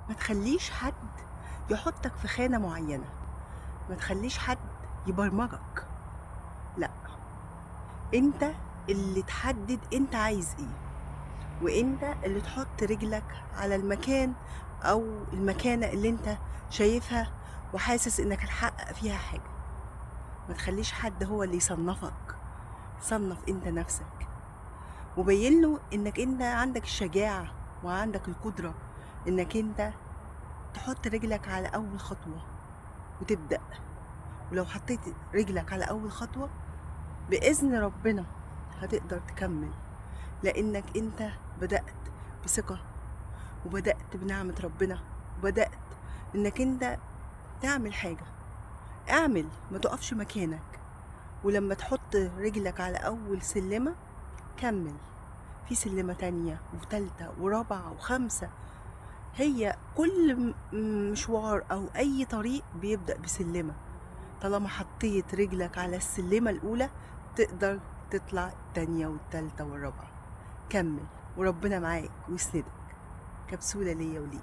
ما تخلّيش حد يحطّك في خانة معيّنة، ما تخلّيش حد يبرمجك، لأ، أنت اللي تحدد أنت عايز إيه، وأنت اللي تحط رجلك على المكان أو المكانة اللي أنت شايفها وحاسس إنك هتحقق فيها حاجة، ما تخلّيش حد هو اللي يصنّفك، صنّف أنت نَفْسك، وبيّن له إنك أنت عندك الشجاعة وعندك القدرة إنك أنت تحط رجلك على أول خطوة وتبدأ، ولو حطيت رجلك على أول خطوة بإذن ربنا هتقدر تكمّل، لإنك أنت بدأت بثقة وبدأت بنعمة ربنا، وبدأت إنك أنت تعمل حاجة، اعمل ما تُقفش مكانك، ولمّا تحط رجلك على أول سلِّمة كمّل، في سلِّمة تانية وتالتة ورابعة وخامسة، هي كل مشوار أو أي طريق بيبدأ بسلِّمة، طالما حطيت رجلك على السلِّمة الأولى تقدر تطلع التانية والتالتة والرابعة، كمّل وربنا معاك ويسندك. كبسولة ليّا وليك.